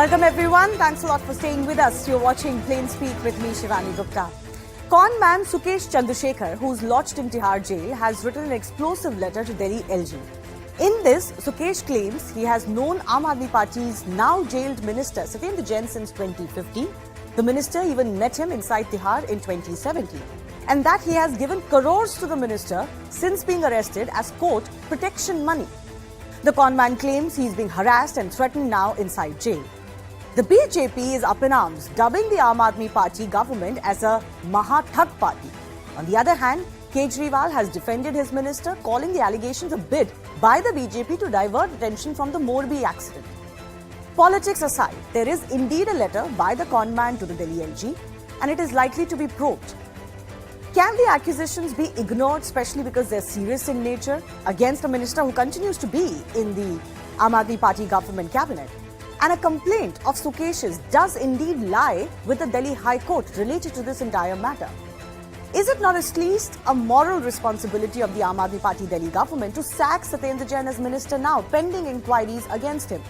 Welcome everyone. Thanks a lot for staying with us. You're watching Plain Speak with me, Shivani Gupta. Conman Sukesh Chandrasekhar, who's lodged in Tihar jail, has written an explosive letter to Delhi LG. In this, Sukesh claims he has known Aam Aadmi Party's now jailed minister Satyendar Jain since 2015. The minister even met him inside Tihar in 2017. And that he has given crores to the minister since being arrested as, quote, protection money. The conman claims he's being harassed and threatened now inside jail. The BJP is up in arms, dubbing the Aam Aadmi Party government as a Mahathak party. On the other hand, Kejriwal has defended his minister, calling the allegations a bid by the BJP to divert attention from the Morbi accident. Politics aside, there is indeed a letter by the conman to the Delhi LG, and it is likely to be probed. Can the accusations be ignored, especially because they're serious in nature, against a minister who continues to be in the Aam Aadmi Party government cabinet? And a complaint of Sukesh's does indeed lie with the Delhi High Court related to this entire matter. Is it not at least a moral responsibility of the Aam Aadmi Party Delhi government to sack Satyendar Jain as minister now, pending inquiries against him?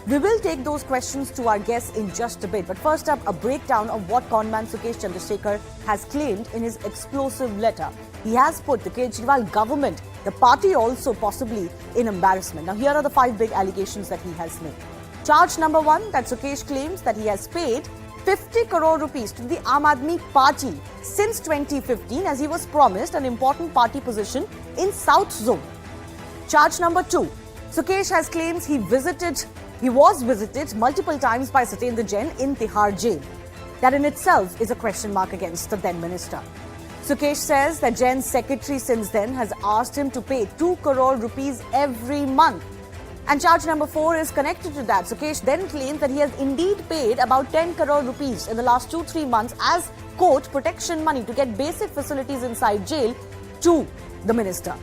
We will take those questions to our guests in just a bit. But first up, a breakdown of what conman Sukesh Chandrasekhar has claimed in his explosive letter. He has put the Kejriwal government, the party also possibly, in embarrassment. Now, here are the 5 big allegations that he has made. Charge number 1, that Sukesh claims that he has paid 50 crore rupees to the Aam Aadmi Party since 2015 as he was promised an important party position in South Zone. Charge number 2, Sukesh has claims he was visited multiple times by Satyendar Jain in Tihar jail. That in itself is a question mark against the then minister. Sukesh says that Jain's secretary since then has asked him to pay 2 crore rupees every month. And charge number 4 is connected to that. Sukesh then claims that he has indeed paid about 10 crore rupees in the last 2-3 months as, quote, protection money to get basic facilities inside jail to the minister.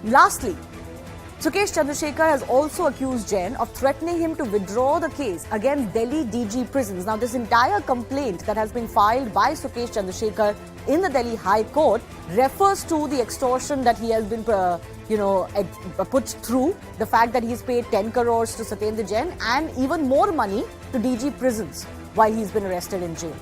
Lastly, Sukesh Chandrasekhar has also accused Jain of threatening him to withdraw the case against Delhi DG prisons. Now, this entire complaint that has been filed by Sukesh Chandrasekhar in the Delhi High Court refers to the extortion that he has been, put through, the fact that he's paid 10 crores to Satyendar Jain and even more money to DG prisons while he's been arrested in jail.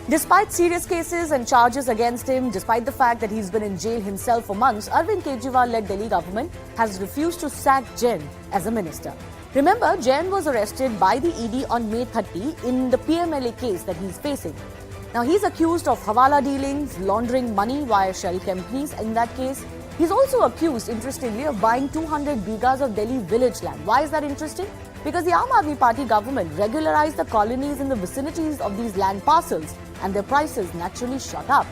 Despite serious cases and charges against him, despite the fact that he's been in jail himself for months, Arvind Kejriwal-led Delhi government has refused to sack Jain as a minister. Remember, Jain was arrested by the ED on May 30 in the PMLA case that he's facing. Now, he's accused of hawala dealings, laundering money via shell companies in that case. He's also accused, interestingly, of buying 200 bighas of Delhi village land. Why is that interesting? Because the Aam Aadmi Party government regularized the colonies in the vicinities of these land parcels and their prices naturally shot up.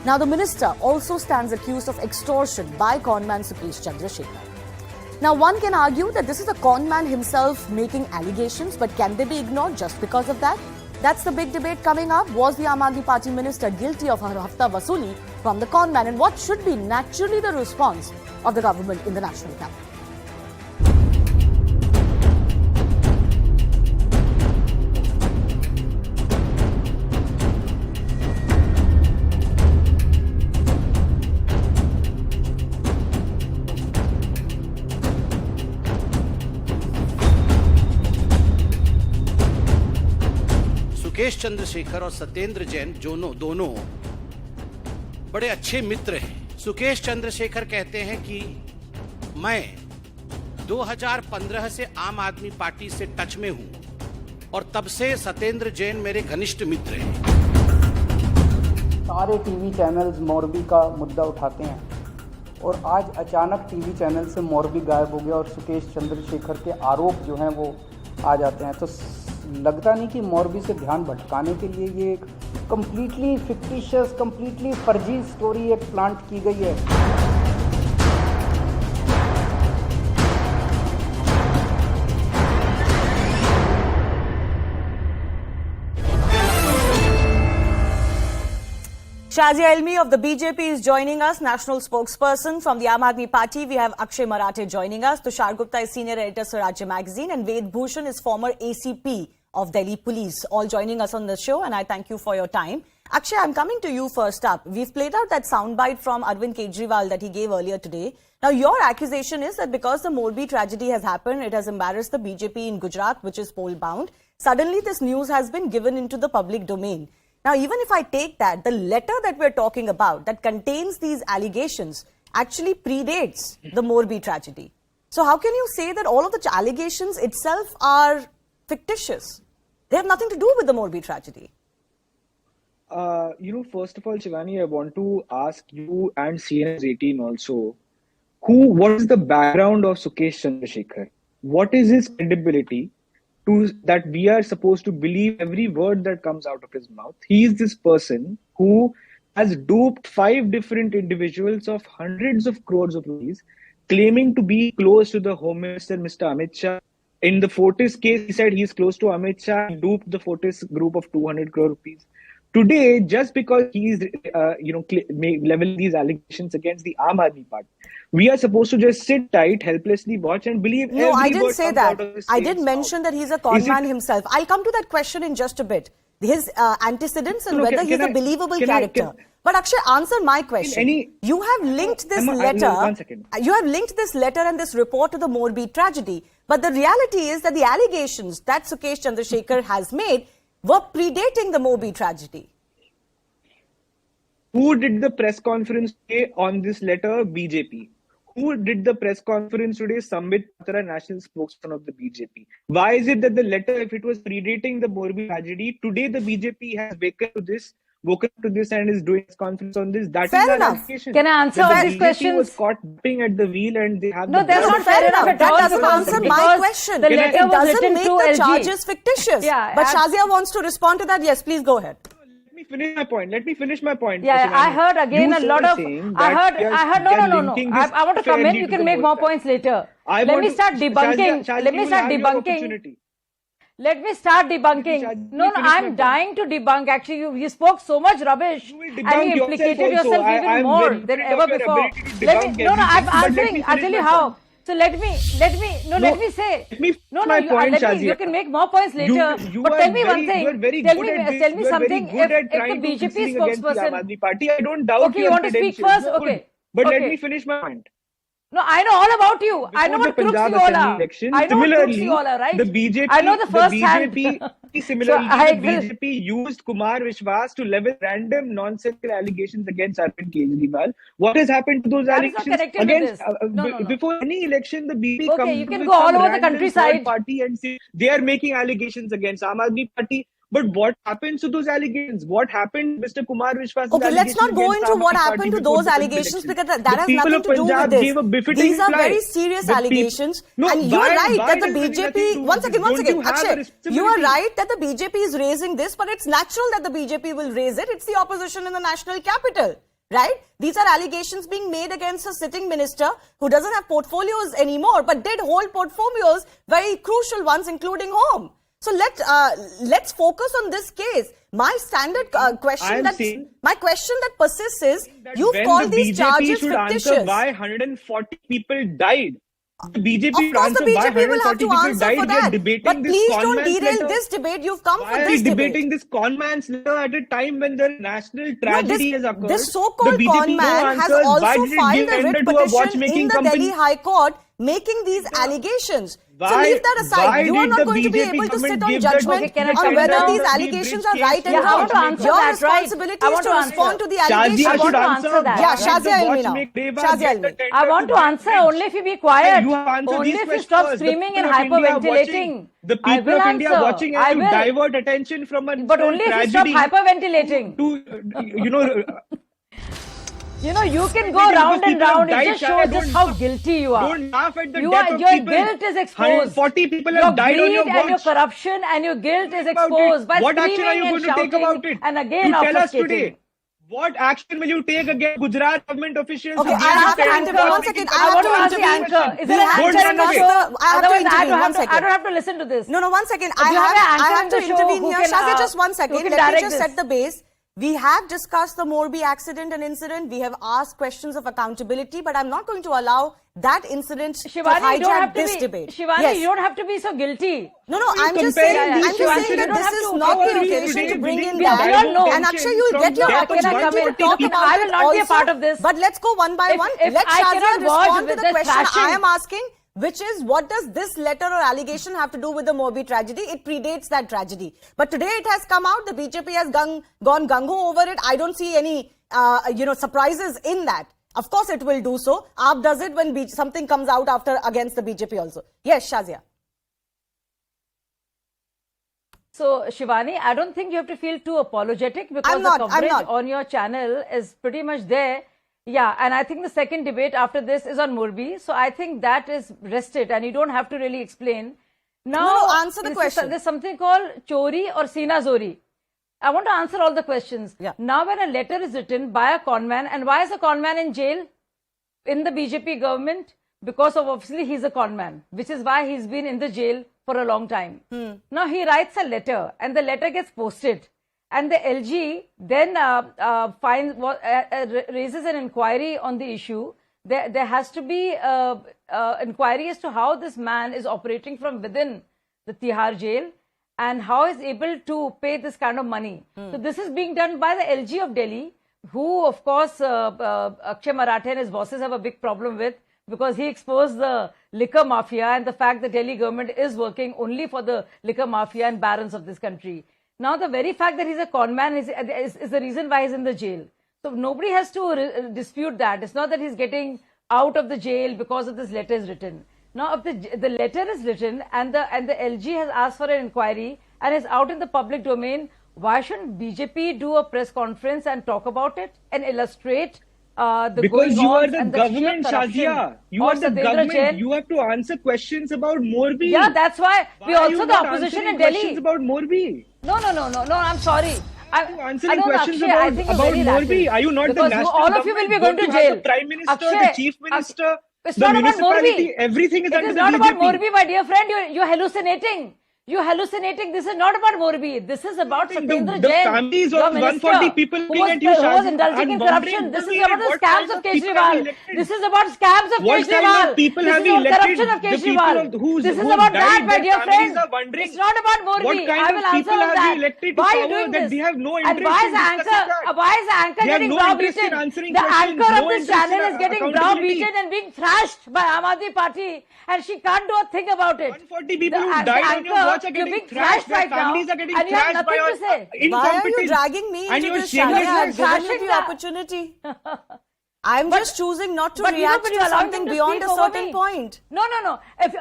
Now, the minister also stands accused of extortion by conman Sukesh Chandrasekhar. Now, one can argue that this is a conman himself making allegations, but can they be ignored just because of that? That's the big debate coming up. Was the Aam Aadmi Party minister guilty of Hafta Vasooli from the conman, and what should be naturally the response of the government in the national capital? Sukesh Chandrashekhar और सत्येंद्र जैन दोनों बड़े अच्छे मित्र हैं। सुकेश चंद्रशेखर कहते हैं कि मैं 2015 से आम आदमी पार्टी से टच में हूं और तब से सत्येंद्र जैन मेरे घनिष्ठ मित्र हैं। सारे टीवी चैनल्स मोरबी का मुद्दा उठाते हैं और आज अचानक टीवी चैनल से मोरबी गायब हो गया और सुकेश चंद्रशेखर के आरोप जो हैं वो आ जाते हैं। तो लगता नहीं कि मोरबी से ध्यान भटकाने के लिए ये एक कंप्लीटली फिक्टिशियस, कंप्लीटली फर्जी स्टोरी एक प्लांट की गई है। Shazia Ilmi of the BJP is joining us, national spokesperson from the Aam Aadmi Party. We have Akshay Marathe joining us. Tushar Gupta is senior editor Swarajya magazine, and Ved Bhushan is former ACP of Delhi Police, all joining us on the show, and I thank you for your time. Akshay, I'm coming to you first up. We've played out that soundbite from Arvind Kejriwal that he gave earlier today. Now, your accusation is that because the Morbi tragedy has happened, it has embarrassed the BJP in Gujarat, which is poll-bound. Suddenly, this news has been given into the public domain. Now, even if I take that, the letter that we're talking about that contains these allegations actually predates the Morbi tragedy. So how can you say that all of the allegations itself are fictitious? They have nothing to do with the Morbi tragedy. First of all, Shivani, I want to ask you and CNS 18 also, what is the background of Sukesh Chandrasekhar? What is his credibility that we are supposed to believe every word that comes out of his mouth? He is this person who has duped 5 different individuals of hundreds of crores of rupees, claiming to be close to the Home Minister, Mr. Amit Shah. In the Fortis case, he said he's close to Amit Shah, he duped the Fortis group of 200 crore rupees. Today, just because he's leveling these allegations against the Aam Aadmi Party, we are supposed to just sit tight, helplessly watch and believe. No, I didn't say that. I did mention that he's a conman himself. I'll come to that question in just a bit. His antecedents and whether he's a believable character. But Akshay, answer my question. You have linked this letter. 1 second. You have linked this letter and this report to the Morbi tragedy. But the reality is that the allegations that Sukesh Chandrasekhar has made were predating the Morbi tragedy. Who did the press conference today on this letter? BJP. Who did the press conference today? Sambit Patra, national spokesman of the BJP. Why is it that the letter, if it was predating the Morbi tragedy, today the BJP has woken up to this and is doing a conference on this? That fair is enough. Allegation. Can I answer all these questions? Was caught dipping at the wheel and they have. No, that's not fair enough at all. That doesn't answer my question. The letter it was doesn't written make to the LG. charges fictitious. Yeah, but Shazia wants to respond to that. Yes, please go ahead. Let me finish my point. Yeah, Shivani. I heard again a lot of. I heard. No. I want to come in. You can make more points later. Let me start debunking. Let me start debunking. No, I'm dying to debunk. Actually, you spoke so much rubbish and you implicated yourself even more than ever before. I'll tell you how. So let me say. You can make more points later. But tell me one thing. Tell me something. If the BJP spokesperson. I don't doubt. Okay, you want to speak first? Okay. But let me finish my point. No, I know all about you. I know what crooks you all are. I know what crooks you all are, right? The BJP, I know the first hand. Similarly, the BJP used Kumar Vishwas to level random nonsensical allegations against Arvind Kejriwal. What has happened to those allegations? Against, before any election, the BJP comes you can go all over the countryside party and say they are making allegations against Aam Aadmi Party. But what happens to those allegations? What happened, Mr. Kumar Vishwas? Okay, let's not go into what happened to those allegations because that has nothing to do with this. These are very serious allegations. And you are right that the BJP... One second. Akshay, you are right that the BJP is raising this, but it's natural that the BJP will raise it. It's the opposition in the national capital, right? These are allegations being made against a sitting minister who doesn't have portfolios anymore, but did hold portfolios, very crucial ones, including home. So let's focus on this case. My standard question that persists is, you've called these charges fictitious. Answer why 140 people died. The BJP of course, the BJP will have to answer for that. But please don't derail this debate. You've come for this debate. Debating this conman's letter at a time when the national tragedy has occurred. This so-called conman has also filed a writ petition in the Delhi High Court making these allegations. So leave that aside. You are not going to be able to sit on judgment on whether these allegations are right and wrong. Your responsibility is to respond to the allegations. I want to answer that. Yeah, Shazia Ilmi. I want to answer only if you be quiet. Only if you stop screaming and hyperventilating. The people of India watching and to divert attention from a but only if you stop hyperventilating. You can go round and round. It just shows just how guilty you are. Don't laugh at the death of your people. Guilt is exposed. 40 people have died on your watch. And your corruption and your guilt is exposed by what action are you going to take about it? And again, tell us today. What action will you take against Gujarat government officials? Okay, I have to intervene. 1 second. I want to ask the anchor. Is there an anchor in the show? Otherwise, I don't have to listen to this. No, 1 second. I have to intervene here. Shazia, just 1 second. Let me just set the base. We have discussed the Morbi accident and incident. We have asked questions of accountability, but I'm not going to allow that incident to hijack this debate. Shivani, yes. you don't have to be so guilty. No, I'm just saying that this is not the occasion to bring in that. And Akshay, you'll get your opportunity to talk about I will not it be a part of this. But let's go one by one. Let Shazia respond to the question I am asking, which is, what does this letter or allegation have to do with the Morbi tragedy? It predates that tragedy. But today it has come out. The BJP has gone gung-ho over it. I don't see any, surprises in that. Of course it will do so. AAP does it when something comes out against the BJP also. Yes, Shazia. So, Shivani, I don't think you have to feel too apologetic because the coverage on your channel is pretty much there. Yeah, and I think the second debate after this is on Morbi. So, I think that is rested and you don't have to really explain. Now, answer the question. There's something called Chori or Sina Zori. I want to answer all the questions. Yeah. Now, when a letter is written by a conman, and why is a conman in jail in the BJP government? Because of obviously he's a conman, which is why he's been in the jail for a long time. Now, he writes a letter and the letter gets posted. And the LG then raises an inquiry on the issue. There has to be inquiry as to how this man is operating from within the Tihar jail and how is able to pay this kind of money. So this is being done by the LG of Delhi, who of course Akshay Marathe and his bosses have a big problem with, because he exposed the liquor mafia and the fact that Delhi government is working only for the liquor mafia and barons of this country. Now, the very fact that he's a conman is the reason why he's in the jail. So, nobody has to dispute that. It's not that he's getting out of the jail because of this letter is written. Now, if the letter is written and the LG has asked for an inquiry and is out in the public domain, why shouldn't BJP do a press conference and talk about it and illustrate because you are the government, Shazia. You are the government. Jain. You have to answer questions about Morbi. Yeah, that's why we also the opposition in Delhi. Questions about Morbi. No. I'm sorry. Answering questions about Morbi. Are you not because the national all of you will be going to jail. The Prime Minister, the Chief Minister, it's the not about municipality, Morbi. Everything is under the BJP. It is not about Morbi, my dear friend. You're hallucinating. You're hallucinating. This is not about Morbi. This is about Satyendar Jain. The families of 140 people who was indulging in corruption. This is about the scams of Kejriwal. This is about scams of Kejriwal. People this have is about corruption of Kejriwal. This is about that, my dear friend. It's not about Morbi. I will answer on that. Why are you doing this? And why is the anchor getting browbeaten? The anchor of this channel is getting browbeaten and being thrashed by Aam Aadmi Party. And she can't do a thing about it. 140 people who died on your watch are getting thrashed. Their families are getting thrashed by your incompetence. Why are you dragging me into this? I've given you the opportunity. I'm just choosing not to react to something beyond a certain point. No.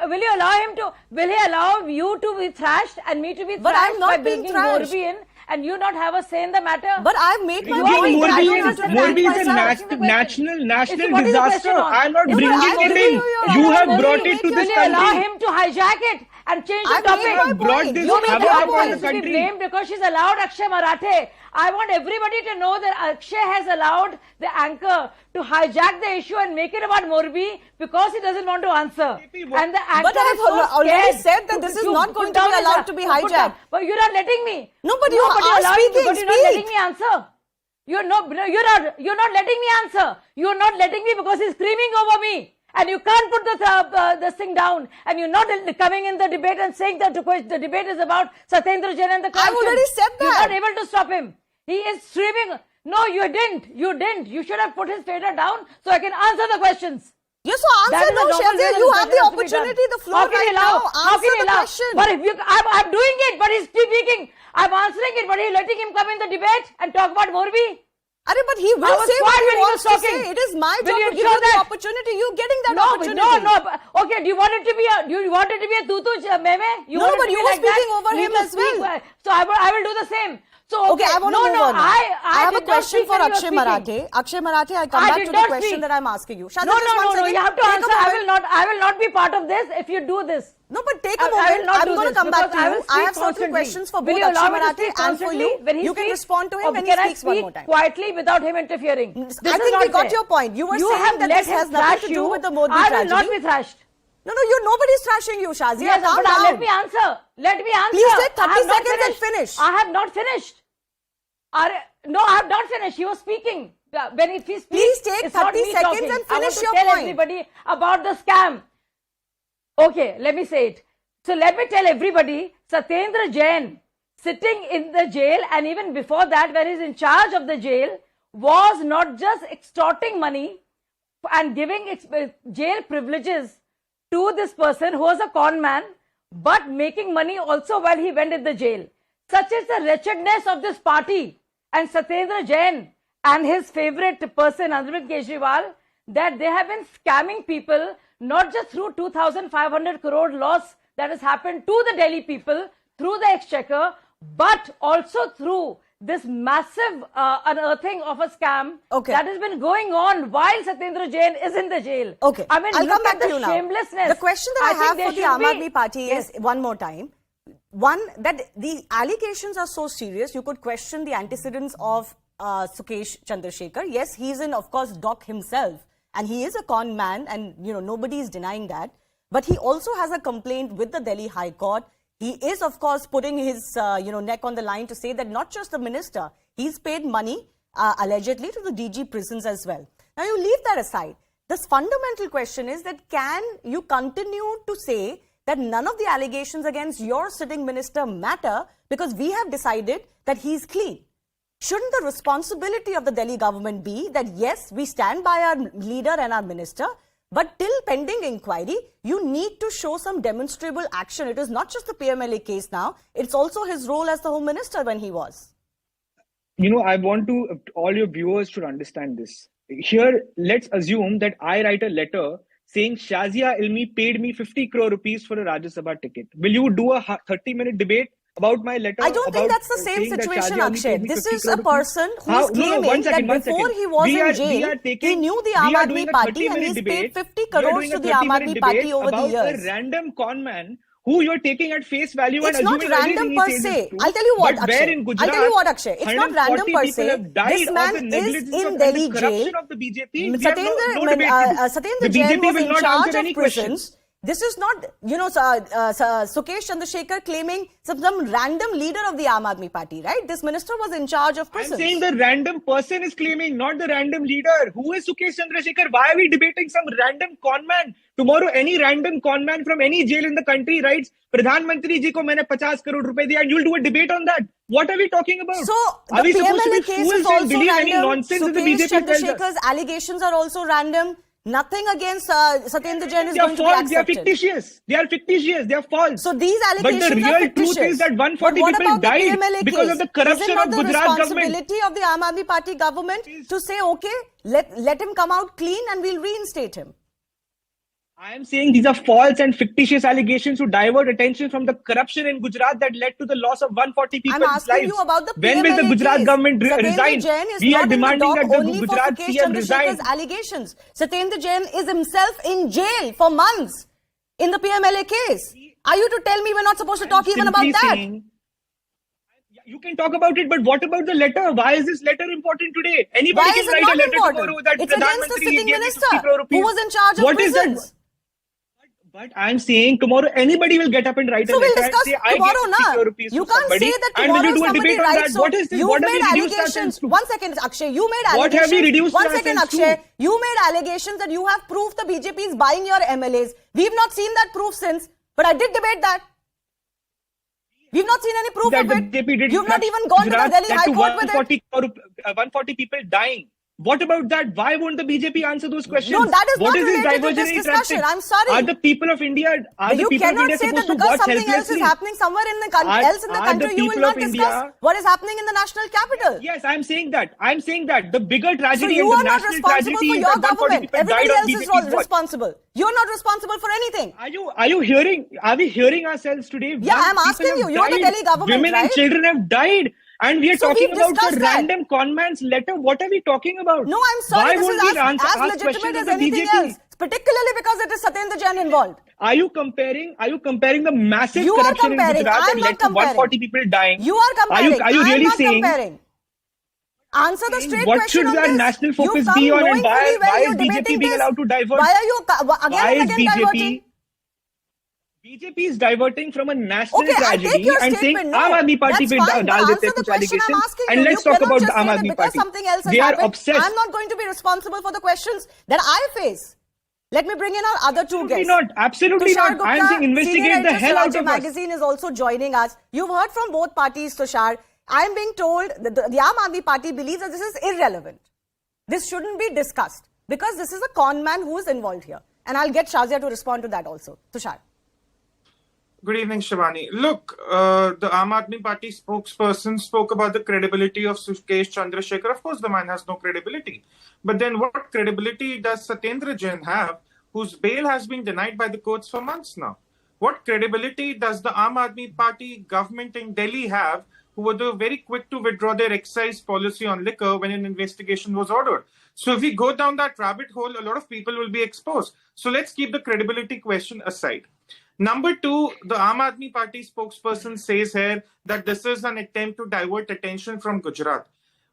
Will you allow you to be thrashed and me to be thrashed? But I'm not being thrashed. Morbi in and you not have a say in the matter? But I've made my point. Morbi is a national disaster. I'm not bringing it in. You have brought it to this country. Will you allow him to hijack it and change the topic? Brought this to the country. Blamed because she's allowed Akshay Marathe. I want everybody to know that Akshay has allowed the anchor to hijack the issue and make it about Morbi because he doesn't want to answer. And the anchor but I've already said that this is not going to be allowed to be hijacked. But you're not letting me. No, but you are speaking. But you're not letting me answer. You're not letting me answer. You're not letting me because he's screaming over me. And you can't put this thing down. And you're not coming in the debate and saying that the debate is about Satyendar Jain and the corruption. I've already said that. You're not able to stop him. He is screaming. No, you didn't. You didn't. You should have put his fader down so I can answer the questions. Yes, so answer now, Shazia. You have the opportunity, the floor right now. Answer the question. But if I'm doing it, but he's speaking. I'm answering it, but you're letting him come in the debate and talk about Morbi. But he will say what he wants to say. It is my job to give you the opportunity. You're getting that opportunity. No. Okay, do you want it to be a tutu meme? No, but you were speaking over him as well. So I will do the same. So okay, I want to move on. I have a question for Akshay Marathe. Akshay Marathe, I come back to the question that I'm asking you. No. You have to answer. I will not be part of this if you do this. No, but take a moment. I'm going to come back to you. I have certain questions for both Akshay Marathe and for you. You can respond to him when he speaks one more time. Quietly without him interfering. I think we got your point. You were saying that this has nothing to do with the Morbi tragedy. I will not be thrashed. No, nobody's thrashing you, Shazia. Yes, but let me answer. Please take 30 seconds and finish. I have not finished. No, I have not finished. He was speaking. When if he speaks, please take it's not 30 me seconds talking. and I want finish to your tell point. everybody about the scam. Okay, let me say it. So let me tell everybody, Satyendar Jain, sitting in the jail, and even before that, when he's in charge of the jail, was not just extorting money and giving jail privileges to this person who was a con man, but making money also while he went in the jail. Such is the wretchedness of this party and Satyendar Jain and his favorite person, Arvind Kejriwal, that they have been scamming people, not just through 2,500 crore loss that has happened to the Delhi people through the exchequer, but also through this massive unearthing of a scam that has been going on while Satyendar Jain is in the jail. Okay, I mean, I'll look come back at to the you now. shamelessness. The question that I have for the Aam Aadmi Party Yes. is, one more time, one, that the allegations are so serious, you could question the antecedents of Sukesh Chandrasekhar. Yes, he's in, of course, dock himself, and he is a con man, and nobody is denying that. But he also has a complaint with the Delhi High Court. He is, of course, putting his neck on the line to say that not just the minister, he's paid money allegedly to the DG prisons as well. Now, you leave that aside. This fundamental question is that can you continue to say that none of the allegations against your sitting minister matter because we have decided that he's clean? Shouldn't the responsibility of the Delhi government be that, yes, we stand by our leader and our minister, but till pending inquiry, you need to show some demonstrable action. It is not just the PMLA case now, it's also his role as the Home Minister when he was. I want all your viewers should understand this. Here, let's assume that I write a letter saying Shazia Ilmi paid me 50 crore rupees for a Rajya Sabha ticket. Will you do a 30-minute debate about my letter? I don't think that's the same situation, Akshay. This is a person who is claiming that before he was in jail, he knew the Aam Aadmi Party and he's paid 50 crores to the Aam Aadmi Party over the years. A random con man who you're taking at face value it's and not random per se. I'll tell you what, Akshay. It's not random per se. This man is in Delhi jail. Satyendar Jain was in charge of prisons. This is not, Sukesh Chandrasekhar claiming some random leader of the Aam Aadmi Party, right? This minister was in charge of prisons. I'm saying the random person is claiming, not the random leader. Who is Sukesh Chandrasekhar? Why are we debating some random con man? Tomorrow, any random con man from any jail in the country writes, Pradhan Mantri ji ko maine 50 crore rupees diya, and you'll do a debate on that. What are we talking about? So, are the we supposed to PMLA be case fools is also and believe any random. nonsense that the Sukesh BJP tells us? Chandrasekhar's allegations are also random. Nothing against Satyendar Jain is going to be accepted. They are fictitious. They are fictitious. They are false. So these allegations but the real truth is that 140 people died because of the corruption of Gujarat government. Is it not the responsibility of the Aam Aadmi Party government to say, okay, let him come out clean and we'll reinstate him? I am saying these are false and fictitious allegations to divert attention from the corruption in Gujarat that led to the loss of 140 people's lives. I'm asking you about the When will the Gujarat case? government resign? We are demanding that the Gujarat Sukesh CM resign. Allegations. Satyendar Jain is himself in jail for months in the PMLA case. Are you to tell me we're not supposed to talk even about that? You can talk about it, but what about the letter? Why is this letter important today? Anybody can write a letter tomorrow that it's against the sitting minister who was in charge of what prisons. Is that? But I'm saying tomorrow anybody will get up and write a letter. So we'll discuss tomorrow, na. You can't say that tomorrow somebody writes. So you made allegations. 1 second, Akshay. You made allegations. What have you reduced 1 second, Akshay. You made allegations that you have proof the BJP is buying your MLAs. We've not seen that proof since, but I did debate that. We've not seen any proof of it. You've not even gone to the Delhi High Court with it. 140 people dying. What about that? Why won't the BJP answer those questions? No, that is what not is related to this diversionary discussion. tactic? I'm sorry. Are the people of India you cannot say that because something else is happening somewhere in the country, you will not discuss what is happening in the national capital. Yes, I'm saying that. The bigger tragedy so and the national tragedy for is your that 140 government. people Everybody died else on is BJP's responsible. You're not responsible for anything. Are you hearing? Are we hearing ourselves today? Yeah, I'm asking you. You're the Delhi government, Women and children have died. And we are talking about a random conman's letter. What are we talking about? No, I'm sorry. This is as legitimate as anything else. Particularly because it is Satyendar Jain involved. Are you comparing the massive corruption in Gujarat that led to 140 people dying? You are comparing. Are you really saying? Comparing. Answer the straight what question should on our this. national focus be on, and why is BJP being allowed to divert? Why are you again and again diverting? BJP is diverting from a national Okay, I take tragedy your and saying statement. Aam Aadmi Party that's pe fine, but dal dete answer the kuch question I'm allegations asking and you. let's You talk cannot about just the Aam say that Aadmi because Party. something else has They are happened, obsessed. I'm not going to be responsible for the questions that I face. Let me bring in our other two Absolutely guests. not. Absolutely Tushar not. Gupta, I am saying senior investigate the editor, hell out Swarajya of us. Magazine is also joining us. You've heard from both parties, Tushar. I'm being told that the Aam Aadmi Party believes that this is irrelevant. This shouldn't be discussed because this is a con man who is involved here. And I'll get Shazia to respond to that also. Tushar. Good evening, Shivani. Look, the Aam Aadmi Party spokesperson spoke about the credibility of Sukesh Chandrasekhar. Of course, the man has no credibility. But then what credibility does Satyendar Jain have, whose bail has been denied by the courts for months now? What credibility does the Aam Aadmi Party government in Delhi have, who were very quick to withdraw their excise policy on liquor when an investigation was ordered? So if we go down that rabbit hole, a lot of people will be exposed. So let's keep the credibility question aside. Number two, the Aam Aadmi Party spokesperson says here that this is an attempt to divert attention from Gujarat.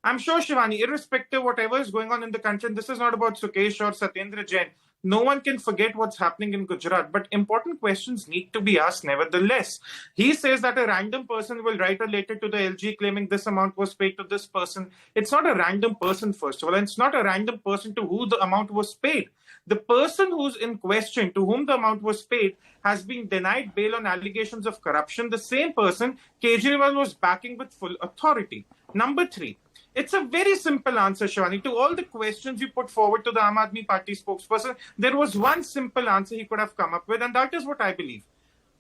I'm sure, Shivani, irrespective of whatever is going on in the country, and this is not about Sukesh or Satyendar Jain, no one can forget what's happening in Gujarat, but important questions need to be asked nevertheless. He says that a random person will write a letter to the LG claiming this amount was paid to this person. It's not a random person, first of all, and it's not a random person to who the amount was paid. The person who's in question, to whom the amount was paid, has been denied bail on allegations of corruption. The same person Kejriwal was backing with full authority. Number three, it's a very simple answer, Shivani. To all the questions you put forward to the Aam Aadmi Party spokesperson, there was one simple answer he could have come up with, and that is what I believe.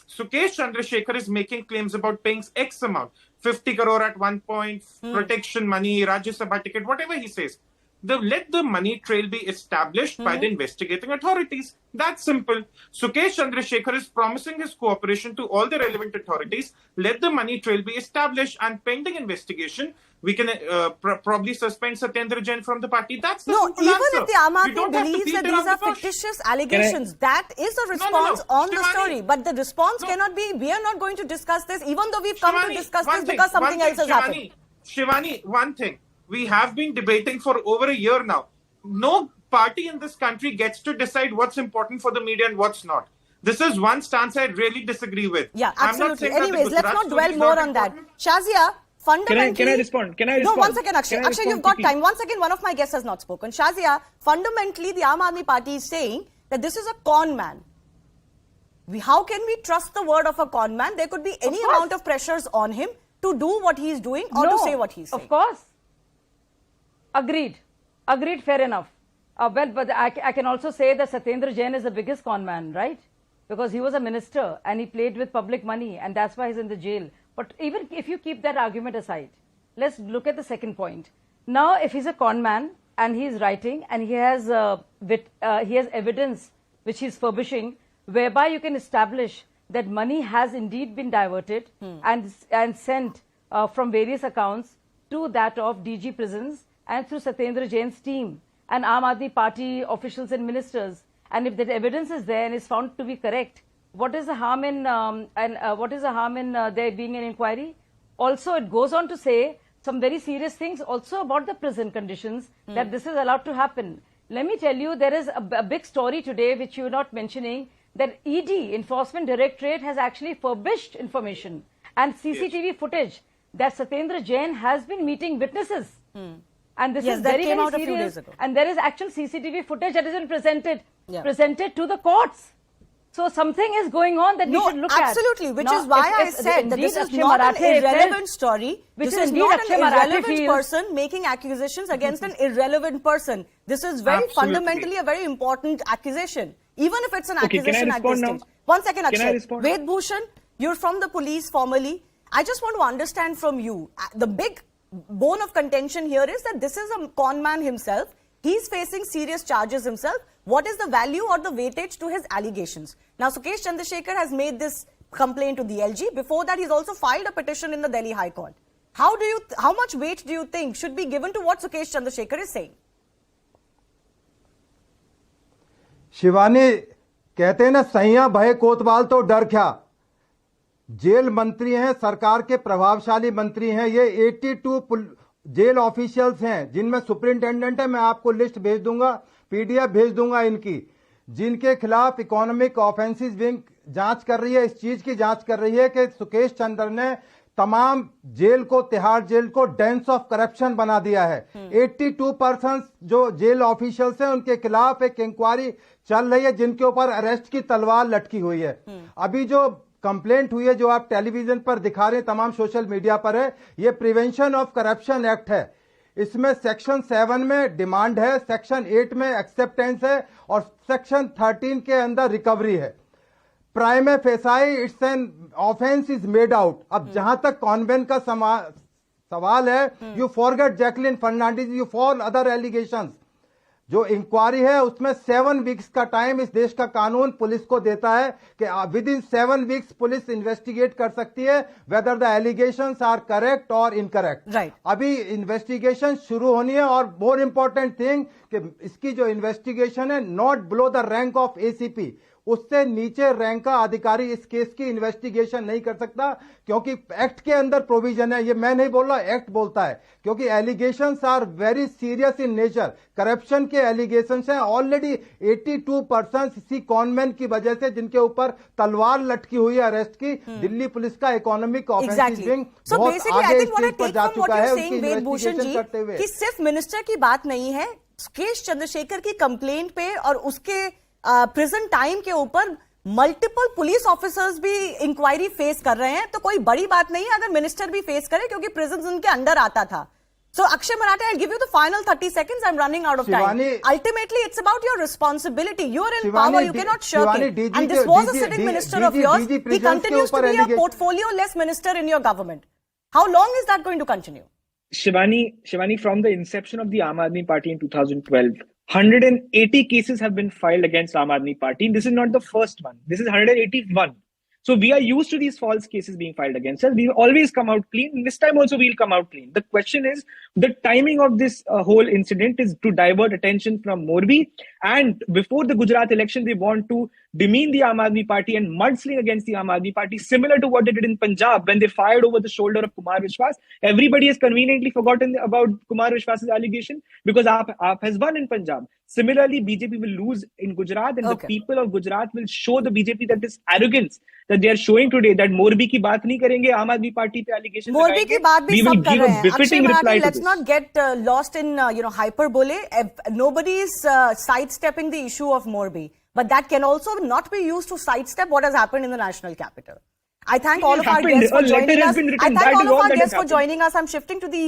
Sukesh Chandrasekhar is making claims about paying X amount, 50 crore at one point, protection money, Rajya Sabha ticket, whatever he says. Let the money trail be established by the investigating authorities. That's simple. Sukesh Chandrasekhar is promising his cooperation to all the relevant authorities. Let the money trail be established, and pending investigation, we can probably suspend Satyendar Jain from the party. That's the simple even answer. if the Aam Aadmi believes that these are fictitious allegations, that is a response on the story. But the response cannot be, we are not going to discuss this, even though we've come to discuss this because something else has happened. Shivani, one thing. We have been debating for over a year now. No party in this country gets to decide what's important for the media and what's not. This is one stance I really disagree with. Yeah, absolutely. Anyways, let's not dwell more on that. Shazia, fundamentally... Can I respond? No, one second, Akshay. Akshay, you've got time. One second, one of my guests has not spoken. Shazia, fundamentally, the Aam Aadmi Party is saying that this is a con man. How can we trust the word of a con man? There could be any amount of pressures on him to do what he's doing or to say what he's saying. Of course. Agreed, fair enough. Well, but I can also say that Satyendar Jain is the biggest con man, right? Because he was a minister and he played with public money and that's why he's in the jail. But even if you keep that argument aside, let's look at the second point. Now, if he's a con man and he's writing and he has evidence which he's furbishing, whereby you can establish that money has indeed been diverted and sent from various accounts to that of DG prisons and through Satyendar Jain's team and Aam Aadmi Party officials and ministers, and if that evidence is there and is found to be correct, what is the harm in there being an inquiry? Also, it goes on to say some very serious things also about the prison conditions that this is allowed to happen. Let me tell you, there is a big story today which you are not mentioning, that ED, Enforcement Directorate, has actually furbished information and CCTV footage that Satyendar Jain has been meeting witnesses. And this is very, very serious. And there is actual CCTV footage that has been presented to the courts. So something is going on that we should look at. Absolutely, which is why I said that this is not an irrelevant story. This is not an irrelevant person making accusations against an irrelevant person. This is very fundamentally a very important accusation, even if it's an accusation at this stage. One second, Akshay. Ved Bhushan, you're from the police formally. I just want to understand from you, the big bone of contention here is that this is a con man himself. He's facing serious charges himself. What is the value or the weightage to his allegations? Now, Sukesh Chandrasekhar has made this complaint to the LG. Before that, he's also filed a petition in the Delhi High Court. How much weight do you think should be given to what Sukesh Chandrasekhar is saying? Shivani, कहते हैं ना, सैया भय कोतवाल तो डर क्या। Jail मंत्री हैं, सरकार के प्रभावशाली मंत्री हैं। ये 82 जेल ऑफिशियल्स हैं जिनमें सुपरिंटेंडेंट है। मैं आपको लिस्ट भेज दूंगा, पीडीएफ भेज दूंगा इनकी। जिनके खिलाफ इकोनॉमिक ऑफेंसेस विंग जांच कर रही है, इस चीज की जांच कर रही है कि सुकेश चंद्र ने तमाम जेल को, तिहाड़ जेल को डेंस ऑफ करप्शन बना दिया है। 82% जो जेल ऑफिशियल्स हैं उनके खिलाफ एक इंक्वायरी चल रही है, जिनके ऊपर अरेस्ट की तलवार लटकी हुई है। अभी जो कंप्लेंट हुई है, जो आप टेलीविजन पर दिखा रहे हैं, तमाम सोशल मीडिया पर है, ये प्रिवेंशन ऑफ करप्शन एक्ट है। इसमें सेक्शन 7 में डिमांड है, सेक्शन 8 में एक्सेप्टेंस है और सेक्शन 13 के अंदर रिकवरी है। Prima facie it's an offence is made out. अब जहां तक कॉनवेन का सवाल है, you forget Jacqueline Fernandez, you for other allegations. जो इंक्वायरी है उसमें 7 वीक्स का टाइम इस देश का कानून पुलिस को देता है कि within 7 weeks police investigate कर सकती है whether the allegations are correct और इनकरेक्ट। अभी इन्वेस्टिगेशन शुरू होनी है और मोर इंपॉर्टेंट थिंग कि इसकी जो इन्वेस्टिगेशन है not below the rank of ACP, उससे नीचे रैंक का अधिकारी इस केस की इन्वेस्टिगेशन नहीं कर सकता, क्योंकि एक्ट के अंदर प्रोविजन है। ये मैं नहीं बोल रहा, एक्ट बोलता है, क्योंकि allegations are very serious in nature. Corruption के एलिगेशंस हैं ऑलरेडी 82% इसी कॉनमैन की वजह से, जिनके ऊपर तलवार लटकी हुई है अरेस्ट की। दिल्ली पुलिस का इकोनॉमिक ऑफेंसिव विंग बहुत आगे स्टेज पर जा चुका है उसकी इन्वेस्टिगेशन करते हुए। कि सिर्फ मिनिस्टर की बात नहीं है, सुकेश चंद्रशेखर की कंप्लेंट पे और उसके प्रिजन टाइम के ऊपर मल्टीपल पुलिस ऑफिसर्स भी इंक्वायरी फेस कर रहे हैं, तो कोई बड़ी बात नहीं है अगर मिनिस्टर भी फेस करे, क्योंकि प्रिजन उनके अंडर आता था। So Akshay Marathi, I'll give you the final 30 seconds. I'm running out of time. Ultimately, it's about your responsibility. You're in power. You cannot shirk it. And this was a sitting minister of yours. He continues to be a portfolio-less minister in your government. How long is that going to continue? Shivani, from the inception of the Aam Aadmi Party in 2012, 180 cases have been filed against Aam Aadmi Party. This is not the first one. This is 181. So we are used to these false cases being filed against us. We always come out clean. This time also we'll come out clean. The question is, the timing of this whole incident is to divert attention from Morbi. And before the Gujarat election, they want to demean the Aam Aadmi Party and mudsling against the Aam Aadmi Party, similar to what they did in Punjab when they fired over the shoulder of Kumar Vishwas. Everybody has conveniently forgotten about Kumar Vishwas's allegation because AAP has won in Punjab. Similarly, BJP will lose in Gujarat, and the people of Gujarat will show the BJP that this arrogance that they are showing today, that Morbi ki baat nahi karenge, Aam Aadmi Party pe allegations Morbi ki baat bhi sab kar rahe hain. Akshay Marathi, let's not get lost in hyperbole. Nobody is sidestepping the issue of Morbi, but that can also not be used to sidestep what has happened in the national capital. I thank all of our guests for joining us. I'm shifting to the